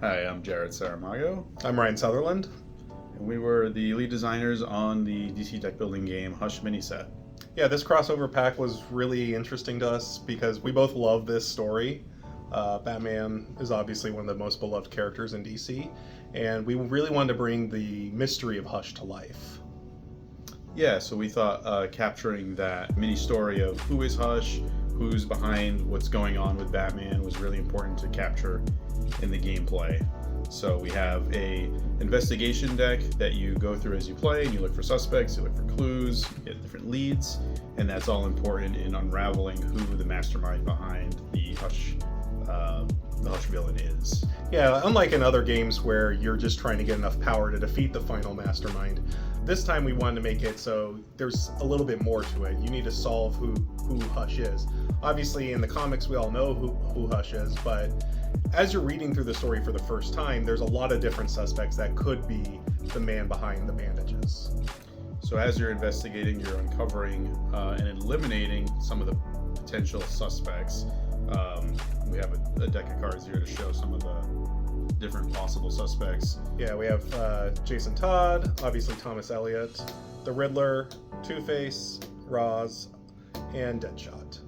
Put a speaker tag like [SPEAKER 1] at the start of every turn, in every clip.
[SPEAKER 1] Hi, I'm Jared Saramago,
[SPEAKER 2] I'm Ryan Sutherland.
[SPEAKER 1] and we were the lead designers on the DC deck building game Hush mini set.
[SPEAKER 2] Yeah, this crossover pack was really interesting to us because we both love this story. Batman is obviously one of the most beloved characters in DC, and we really wanted to bring the mystery of Hush to life.
[SPEAKER 1] Yeah, so we thought capturing that mini story of who is Hush, who's behind what's going on with Batman was really important to capture in the gameplay. So we have a investigation deck that you go through as you play, and you look for suspects, you look for clues, you get different leads, and that's all important in unraveling who the mastermind behind the Hush villain is.
[SPEAKER 2] Yeah, unlike in other games where you're just trying to get enough power to defeat the final mastermind, this time we wanted to make it so there's a little bit more to it. You need to solve who Hush is. Obviously, in the comics, we all know who Hush is, but as you're reading through the story for the first time, there's a lot of different suspects that could be the man behind the bandages.
[SPEAKER 1] So as you're investigating, you're uncovering and eliminating some of the potential suspects. We have a deck of cards here to show some of the different possible suspects.
[SPEAKER 2] Yeah, we have Jason Todd, obviously Thomas Elliott, the Riddler, Two-Face, Roz, and Deadshot.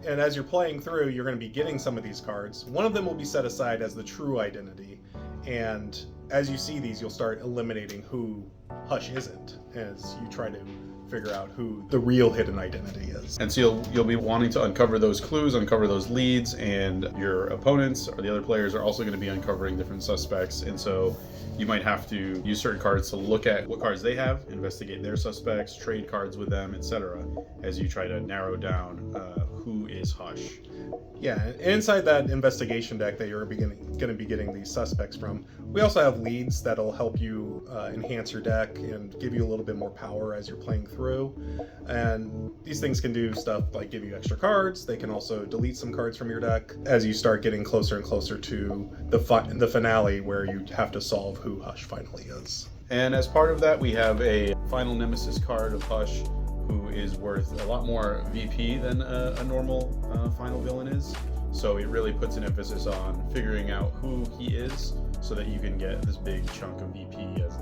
[SPEAKER 2] And as you're playing through, you're going to be getting some of these cards. One of them will be set aside as the true identity, and as you see these, you'll start eliminating who Hush isn't as you try to figure out who the real hidden identity is.
[SPEAKER 1] And so you'll be wanting to uncover those clues, uncover those leads, and your opponents or the other players are also going to be uncovering different suspects. And so you might have to use certain cards to look at what cards they have, investigate their suspects, trade cards with them, etc., as you try to narrow down who is Hush.
[SPEAKER 2] Yeah, and inside that investigation deck that you're going to be getting these suspects from, we also have leads that'll help you enhance your deck and give you a little bit more power as you're playing through. And these things can do stuff like give you extra cards. They can also delete some cards from your deck as you start getting closer and closer to the finale where you have to solve who Hush finally is.
[SPEAKER 1] And as part of that, we have a final nemesis card of Hush, who is worth a lot more VP than a normal final villain is. So it really puts an emphasis on figuring out who he is so that you can get this big chunk of VP as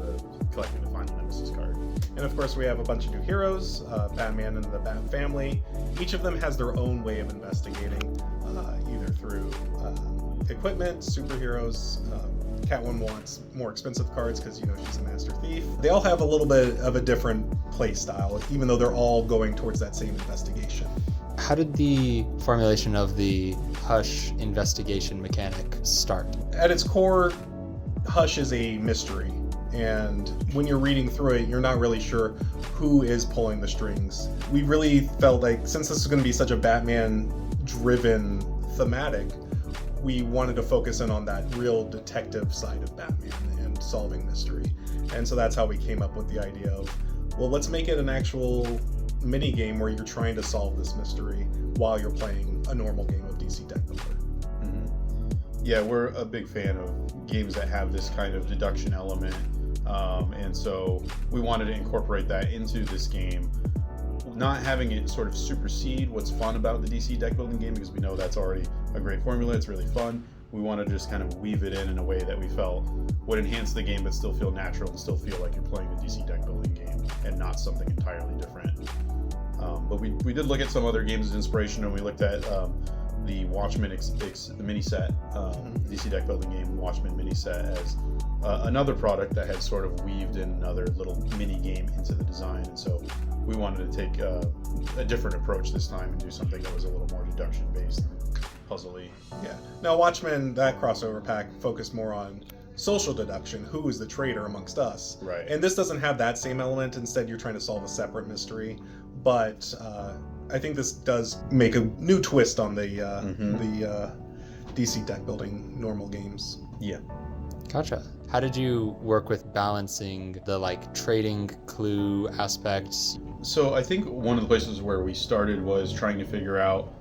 [SPEAKER 1] collecting the final nemesis card.
[SPEAKER 2] And of course we have a bunch of new heroes, Batman and the Bat family. Each of them has their own way of investigating, either through equipment, superheroes. Catwoman wants more expensive cards because she's a master thief. They all have a little bit of a different play style, even though they're all going towards that same investigation.
[SPEAKER 3] How did the formulation of the Hush investigation mechanic start?
[SPEAKER 2] At its core, Hush is a mystery, and when you're reading through it, you're not really sure who is pulling the strings. We really felt like, since this is going to be such a Batman-driven thematic, we wanted to focus in on that real detective side of Batman and solving mystery. And so that's how we came up with the idea of, well, let's make it an actual mini game where you're trying to solve this mystery while you're playing a normal game of DC Deck Builder.
[SPEAKER 1] Mm-hmm. Yeah, we're a big fan of games that have this kind of deduction element. And so we wanted to incorporate that into this game, not having it sort of supersede what's fun about the DC deck building game, because we know that's already a great formula. It's really fun. We want to just kind of weave it in a way that we felt would enhance the game but still feel natural and still feel like you're playing a DC deck building game and not something entirely different. But we did look at some other games as inspiration, and we looked at the Watchmen the mini set, DC deck building game Watchmen mini set, as another product that had sort of weaved in another little mini game into the design. And so we wanted to take a different approach this time and do something that was a little more deduction based and puzzly.
[SPEAKER 2] Yeah. Now Watchmen, that crossover pack focused more on social deduction, who is the traitor amongst us.
[SPEAKER 1] Right.
[SPEAKER 2] And this doesn't have that same element. Instead, you're trying to solve a separate mystery. But I think this does make a new twist on the DC deck building normal games.
[SPEAKER 1] Yeah.
[SPEAKER 3] Gotcha. How did you work with balancing the trading clue aspects?
[SPEAKER 1] So I think one of the places where we started was trying to figure out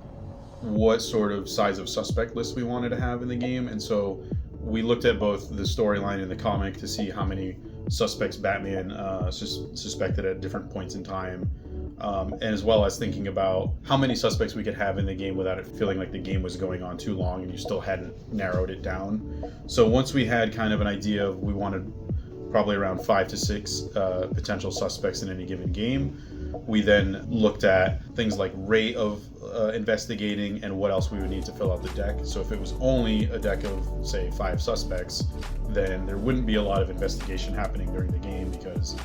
[SPEAKER 1] what sort of size of suspect list we wanted to have in the game. And so we looked at both the storyline and the comic to see how many suspects Batman suspected at different points in time. and as well as thinking about how many suspects we could have in the game without it feeling like the game was going on too long and you still hadn't narrowed it down. So once we had kind of an idea of we wanted probably around 5 to 6 potential suspects in any given game, we then looked at things like rate of investigating and what else we would need to fill out the deck. So if it was only a deck of, say, 5 suspects, then there wouldn't be a lot of investigation happening during the game because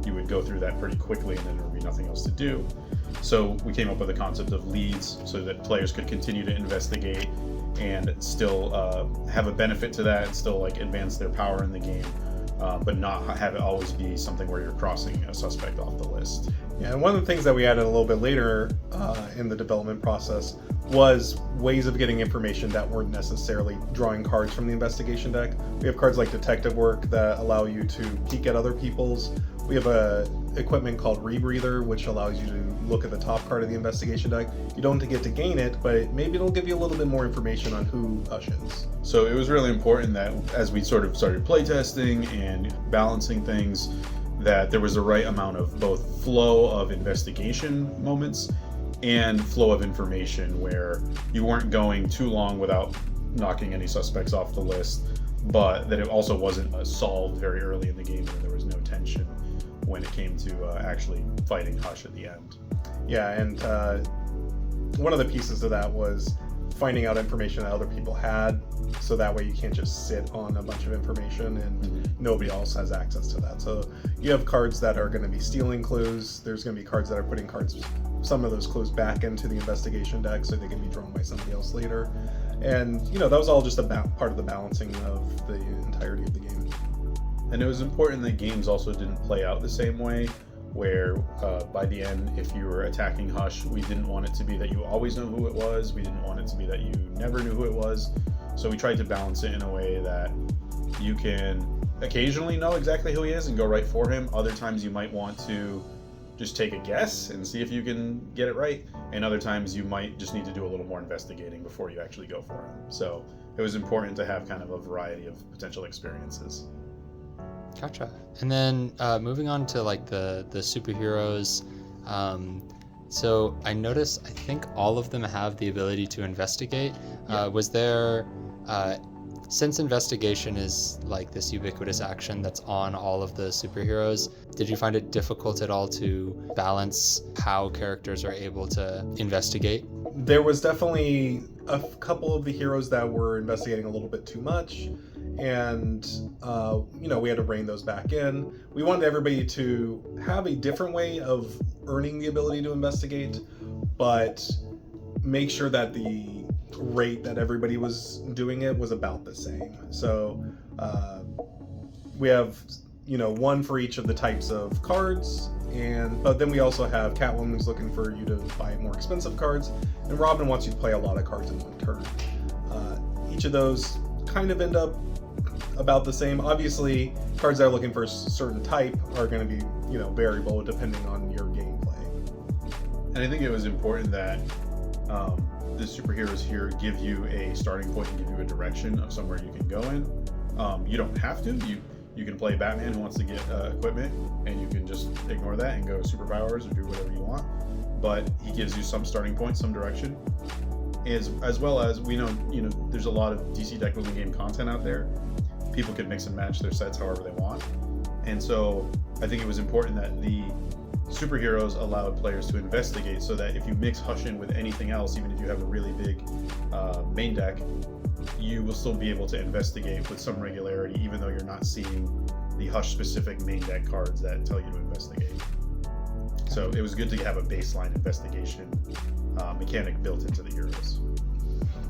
[SPEAKER 1] you would go through that pretty quickly and then there would be nothing else to do. So we came up with the concept of leads so that players could continue to investigate and still have a benefit to that and still like advance their power in the game, but not have it always be something where you're crossing a suspect off the list.
[SPEAKER 2] Yeah, and one of the things that we added a little bit later in the development process was ways of getting information that weren't necessarily drawing cards from the investigation deck. We have cards like Detective Work that allow you to peek at other people's. We have a equipment called Rebreather, which allows you to look at the top card of the investigation deck. You don't get to gain it, but maybe it'll give you a little bit more information on who Hush is.
[SPEAKER 1] So it was really important that as we sort of started playtesting and balancing things, that there was the right amount of both flow of investigation moments and flow of information where you weren't going too long without knocking any suspects off the list, but that it also wasn't solved very early in the game and there was no tension when it came to actually fighting Hush at the end.
[SPEAKER 2] Yeah, and one of the pieces of that was finding out information that other people had, so that way you can't just sit on a bunch of information and nobody else has access to that. So you have cards that are going to be stealing clues. There's going to be cards that are putting some of those clues back into the investigation deck so they can be drawn by somebody else later. And that was all just part of the balancing of the entirety of the game.
[SPEAKER 1] And it was important that games also didn't play out the same way, where by the end, if you were attacking Hush, we didn't want it to be that you always know who it was. We didn't want it to be that you never knew who it was. So we tried to balance it in a way that you can occasionally know exactly who he is and go right for him. Other times you might want to just take a guess and see if you can get it right. And other times you might just need to do a little more investigating before you actually go for him. So it was important to have kind of a variety of potential experiences.
[SPEAKER 3] Gotcha. And then moving on to like the superheroes. So I noticed, I think all of them have the ability to investigate. Was there, since investigation is like this ubiquitous action that's on all of the superheroes, did you find it difficult at all to balance how characters are able to investigate?
[SPEAKER 2] There was definitely a couple of the heroes that were investigating a little bit too much, and we had to rein those back in. We wanted everybody to have a different way of earning the ability to investigate, but make sure that the rate that everybody was doing it was about the same. So we have one for each of the types of cards, but then we also have Catwoman who's looking for you to buy more expensive cards, and Robin wants you to play a lot of cards in one turn. Each of those kind of end up about the same. Obviously, cards that are looking for a certain type are going to be variable depending on your gameplay.
[SPEAKER 1] And I think it was important that the superheroes here give you a starting point and give you a direction of somewhere you can go in. You don't have to. You can play Batman who wants to get equipment, and you can just ignore that and go superpowers or do whatever you want. But he gives you some starting point, some direction. As well as we know, there's a lot of DC deck building game content out there. People can mix and match their sets however they want. And so I think it was important that the superheroes allowed players to investigate, so that if you mix Hush in with anything else, even if you have a really big main deck, you will still be able to investigate with some regularity, even though you're not seeing the Hush specific main deck cards that tell you to investigate. So it was good to have a baseline investigation mechanic built into the heroes.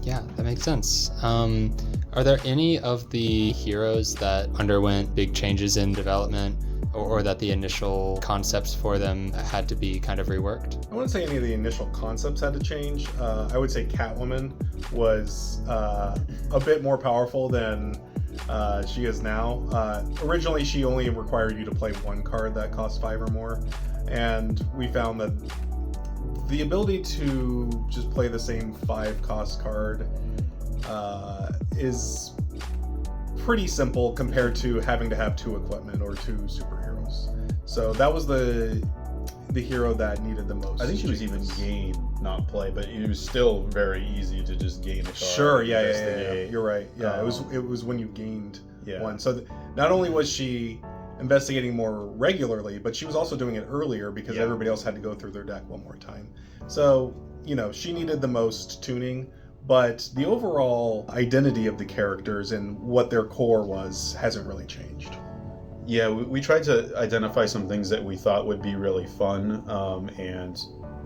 [SPEAKER 3] Yeah, that makes sense. Are there any of the heroes that underwent big changes in development, or that the initial concepts for them had to be kind of reworked?
[SPEAKER 2] I wouldn't say any of the initial concepts had to change. I would say Catwoman was a bit more powerful than she is now. Originally, she only required you to play one card that cost 5 or more, and we found that the ability to just play the same 5 cost card is pretty simple compared to having to have 2 equipment or 2 superheroes. So that was the the hero that needed the most.
[SPEAKER 1] I think she was even gain, not play, but it was still very easy to just gain a card.
[SPEAKER 2] Sure, yeah.
[SPEAKER 1] investigate.
[SPEAKER 2] You're right. Yeah, it was when you gained
[SPEAKER 1] Yeah.
[SPEAKER 2] one. So not only was she investigating more regularly, but she was also doing it earlier because
[SPEAKER 1] Yeah.
[SPEAKER 2] everybody else had to go through their deck one more time. So, she needed the most tuning, but the overall identity of the characters and what their core was hasn't really changed.
[SPEAKER 1] Yeah, we tried to identify some things that we thought would be really fun, and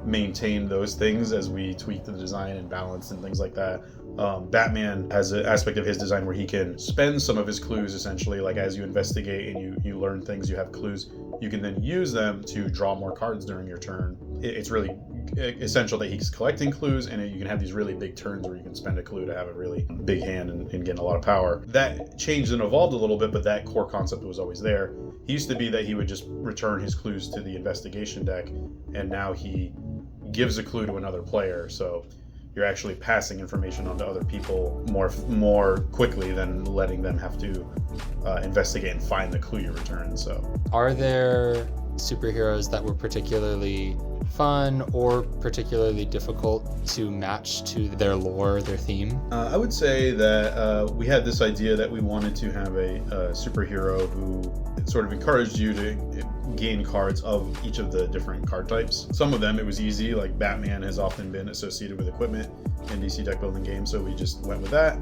[SPEAKER 1] maintain those things as we tweak the design and balance and things like that. Batman has an aspect of his design where he can spend some of his clues, essentially, like as you investigate and you learn things, you have clues, you can then use them to draw more cards during your turn. It's really essential that he's collecting clues, and you can have these really big turns where you can spend a clue to have a really big hand and get a lot of power. That changed and evolved a little bit, but that core concept was always there. He used to be that he would just return his clues to the investigation deck, and now he gives a clue to another player, so you're actually passing information on to other people more quickly than letting them have to investigate and find the clue you return. So,
[SPEAKER 3] are there superheroes that were particularly fun or particularly difficult to match to their lore, their theme?
[SPEAKER 1] I would say that we had this idea that we wanted to have a superhero who sort of encouraged you to gain cards of each of the different card types. Some of them it was easy, like Batman has often been associated with equipment in DC deck building games, so we just went with that.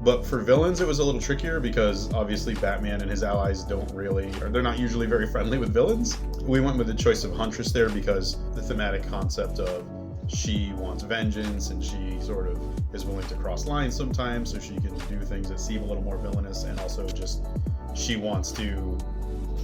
[SPEAKER 1] But for villains, it was a little trickier because obviously Batman and his allies they're not usually very friendly with villains. We went with the choice of Huntress there because the thematic concept of she wants vengeance and she sort of is willing to cross lines sometimes, so she can do things that seem a little more villainous, and also just she wants to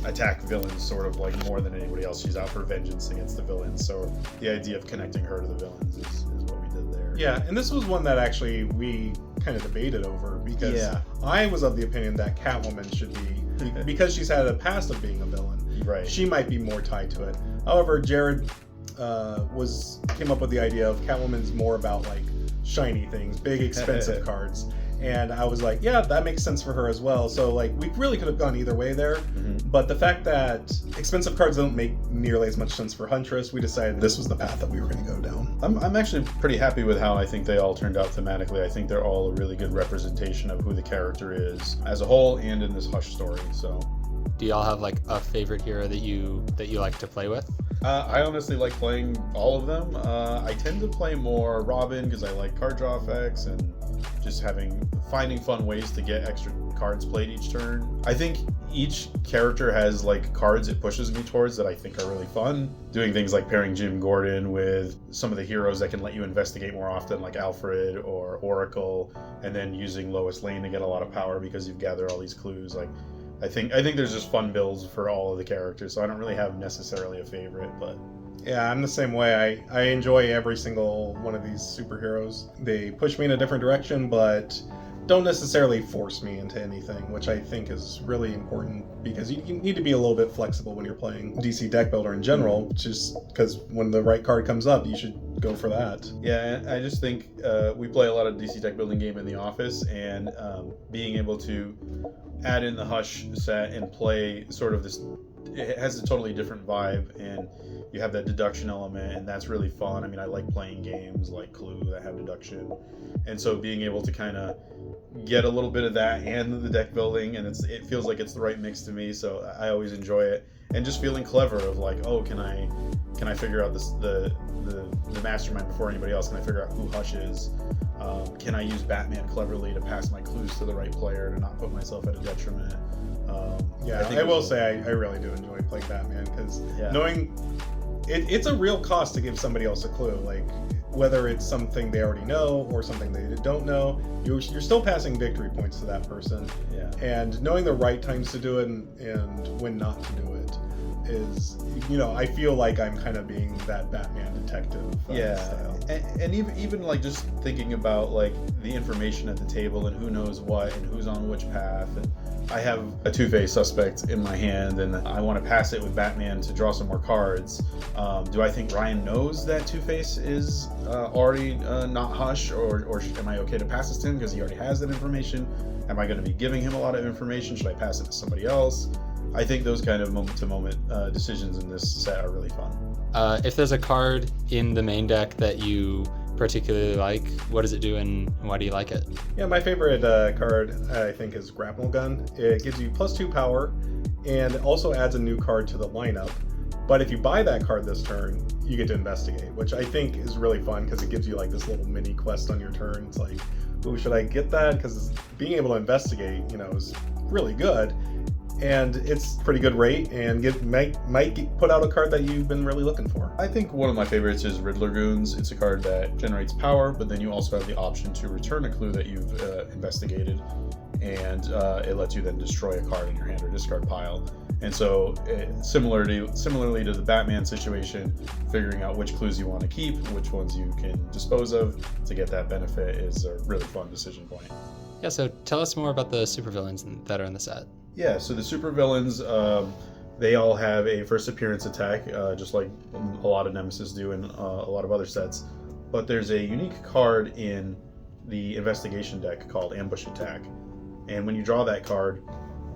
[SPEAKER 1] attack villains sort of like more than anybody else. She's out for vengeance against the villains, so the idea of connecting her to the villains is what we did there.
[SPEAKER 2] Yeah, and this was one that actually we kind of debated over because I was of the opinion that Catwoman should be, because she's had a past of being a villain,
[SPEAKER 1] Right.
[SPEAKER 2] she might be more tied to it. However, Jared came up with the idea of Catwoman's more about like shiny things, big expensive cards. And I was like, yeah, that makes sense for her as well. So like we really could have gone either way there.
[SPEAKER 1] Mm-hmm.
[SPEAKER 2] But the fact that expensive cards don't make nearly as much sense for Huntress, we decided this was the path that we were going to go down.
[SPEAKER 1] I'm actually pretty happy with how I think they all turned out thematically. I think they're all a really good representation of who the character is as a whole and in this Hush story. So,
[SPEAKER 3] Do y'all have like a favorite hero that you like to play with?
[SPEAKER 1] I honestly like playing all of them. I tend to play more Robin because I like card draw effects and just finding fun ways to get extra cards played each turn. I think each character has like cards it pushes me towards that I think are really fun. Doing things like pairing Jim Gordon with some of the heroes that can let you investigate more often, like Alfred or Oracle, and then using Lois Lane to get a lot of power because you've gathered all these clues. Like, I think there's just fun builds for all of the characters, so I don't really have necessarily a favorite, but
[SPEAKER 2] Yeah, I'm the same way. I enjoy every single one of these superheroes. They push me in a different direction, but don't necessarily force me into anything, which I think is really important because you need to be a little bit flexible when you're playing DC deck builder in general, just because when the right card comes up, you should go for that.
[SPEAKER 1] yeah, I just think we play a lot of DC deck building game in the office, and being able to add in the Hush set and play sort of this, it has a totally different vibe, and you have that deduction element, and that's really fun. I mean, I like playing games like Clue that have deduction, and so being able to kind of get a little bit of that and the deck building, and it feels like it's the right mix to me, so I always enjoy it. And just feeling clever of like, oh, can I figure out the mastermind before anybody else? Can I figure out who Hush is? Can I use Batman cleverly to pass my clues to the right player to not put myself at a detriment?
[SPEAKER 2] I will say I really do enjoy playing Batman because knowing it's a real cost to give somebody else a clue, like whether it's something they already know or something they don't know, you're still passing victory points to that person.
[SPEAKER 1] Yeah.
[SPEAKER 2] And knowing the right times to do it and when not to do it is, I feel like I'm kind of being that Batman detective style.
[SPEAKER 1] And even like just thinking about like the information at the table and who knows what and who's on which path. And I have a Two-Face suspect in my hand, and I want to pass it with Batman to draw some more cards. Do I think Ryan knows that Two-Face is already not Hush, or am I okay to pass this to him because he already has that information? Am I going to be giving him a lot of information? Should I pass it to somebody else? I think those kind of moment-to-moment decisions in this set are really fun.
[SPEAKER 3] If there's a card in the main deck that you particularly like, what does it do and why do you like it?
[SPEAKER 2] Yeah, my favorite card, I think, is Grapple Gun. It gives you +2 power, and also adds a new card to the lineup. But if you buy that card this turn, you get to investigate, which I think is really fun because it gives you like this little mini quest on your turn. It's like, ooh, should I get that? Because being able to investigate, is really good. And it's pretty good rate, and might put out a card that you've been really looking for.
[SPEAKER 1] I think one of my favorites is Riddler Goons. It's a card that generates power, but then you also have the option to return a clue that you've investigated, and it lets you then destroy a card in your hand or discard pile. And so, similarly to the Batman situation, figuring out which clues you want to keep, which ones you can dispose of to get that benefit is a really fun decision point.
[SPEAKER 3] Yeah, so tell us more about the supervillains that are in the set.
[SPEAKER 1] Yeah, so the supervillains, they all have a first appearance attack, just like a lot of Nemesis do in a lot of other sets. But there's a unique card in the investigation deck called Ambush Attack. And when you draw that card,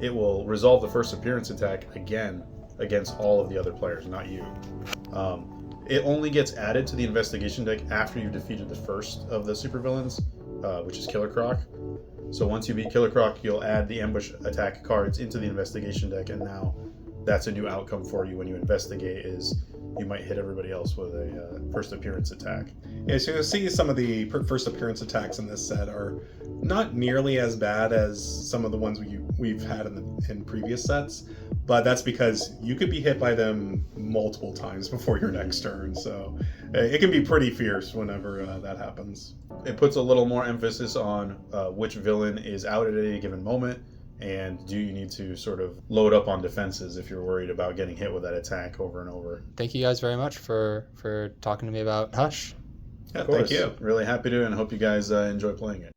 [SPEAKER 1] it will resolve the first appearance attack again against all of the other players, not you. It only gets added to the investigation deck after you've defeated the first of the supervillains, which is Killer Croc. So once you beat Killer Croc, you'll add the ambush attack cards into the investigation deck, and now that's a new outcome for you when you investigate, is you might hit everybody else with a first appearance attack.
[SPEAKER 2] Yeah, so you'll see some of the first appearance attacks in this set are not nearly as bad as some of the ones we've had in previous sets, but that's because you could be hit by them multiple times before your next turn, so it can be pretty fierce whenever that happens.
[SPEAKER 1] It puts a little more emphasis on which villain is out at any given moment, and do you need to sort of load up on defenses if you're worried about getting hit with that attack over and over.
[SPEAKER 3] Thank you guys very much for talking to me about Hush.
[SPEAKER 2] Yeah, thank you.
[SPEAKER 1] Really happy to, and hope you guys enjoy playing it.